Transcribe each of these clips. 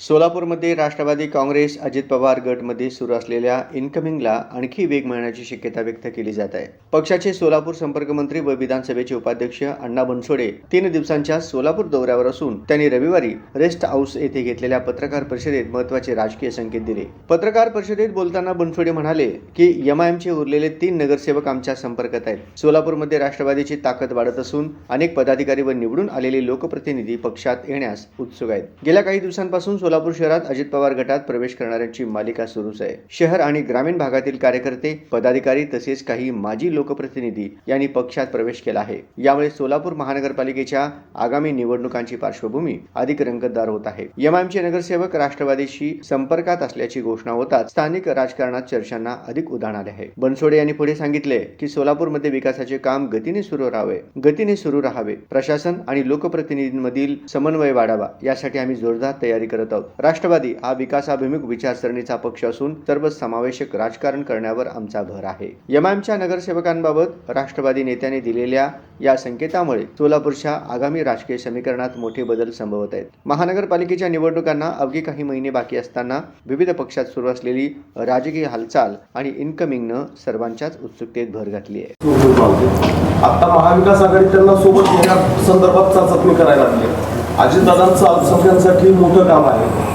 सोलापूरमध्ये राष्ट्रवादी काँग्रेस अजित पवार गटमध्ये सुरू असलेल्या इनकमिंगला आणखी वेग मिळण्याची शक्यता व्यक्त केली जात आहे। पक्षाचे सोलापूर संपर्कमंत्री व विधानसभेचे उपाध्यक्ष अण्णा बनसोडे 3 दिवसांच्या सोलापूर दौऱ्यावर असून त्यांनी रविवारी रेस्ट हाऊस येथे घेतलेल्या पत्रकार परिषदेत महत्त्वाचे राजकीय संकेत दिले। पत्रकार परिषदेत बोलताना बनसोडे म्हणाले की एमआयएमचे उरलेले 3 नगरसेवक आमच्या संपर्कात आहेत। सोलापूरमध्ये राष्ट्रवादीची ताकद वाढत असून अनेक पदाधिकारी व निवडून आलेले लोकप्रतिनिधी पक्षात येण्यास उत्सुक आहेत। गेल्या काही दिवसांपासून सोलापूर शहरात अजित पवार गटात प्रवेश करणाऱ्यांची मालिका सुरूच आहे। शहर आणि ग्रामीण भागातील कार्यकर्ते, पदाधिकारी तसेच काही माजी लोकप्रतिनिधी यांनी पक्षात प्रवेश केला आहे। यामुळे सोलापूर महानगरपालिकेच्या आगामी निवडणुकांची पार्श्वभूमी अधिक रंगतदार होत आहे। एमआयएमचे नगरसेवक राष्ट्रवादीशी संपर्कात असल्याची घोषणा होताच स्थानिक राजकारणात चर्चांना अधिक उधाण आले आहे। बनसोडे यांनी पुढे सांगितले की सोलापूरमध्ये विकासाचे काम गतीने सुरू राहावे। प्रशासन आणि लोकप्रतिनिधींमधील समन्वय वाढावा यासाठी आम्ही जोरदार तयारी करत आहोत। राष्ट्रवादी हा विकासाभिमुख विचारसरणीचा पक्ष असून सर्वसमावेशक राजकारण करण्यावर आमचा भर आहे। एमआयएमच्या नगरसेवकांबाबत राष्ट्रवादी नेत्यांनी दिलेल्या या संकेतामुळे सोलापूरच्या आगामी राजकीय समीकरणात मोठे बदल संभवत आहेत। महानगरपालिकेच्या निवडणुकांना अवघे काही महिने बाकी असताना विविध पक्षात सुरू असलेली राजकीय हालचाल आणि इनकमिंगनं सर्वांच्याच उत्सुकतेत भर घातली आहे। आता महाविकास आघाडी त्यांना सोबत घेण्या संदर्भात चाचपणी करायला लागली। अजितदादांचं अल्पसंख्याकांसाठी मोठं काम आहे।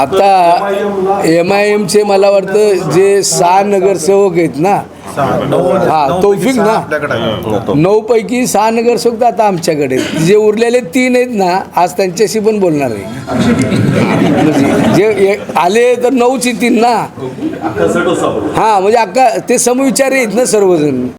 आता एमआयएमचे मला वाटतं जे 6 नगरसेवक आहेत ना, तौफिक ना, 9 पैकी 6 नगरसेवक तर आता आमच्याकडे, जे उरलेले 3 आहेत ना, आज त्यांच्याशी पण बोलणार आहे। म्हणजे जे आले तर 9ची 3 ना, म्हणजे अक्का ते समविचारी आहेत ना सर्वजण।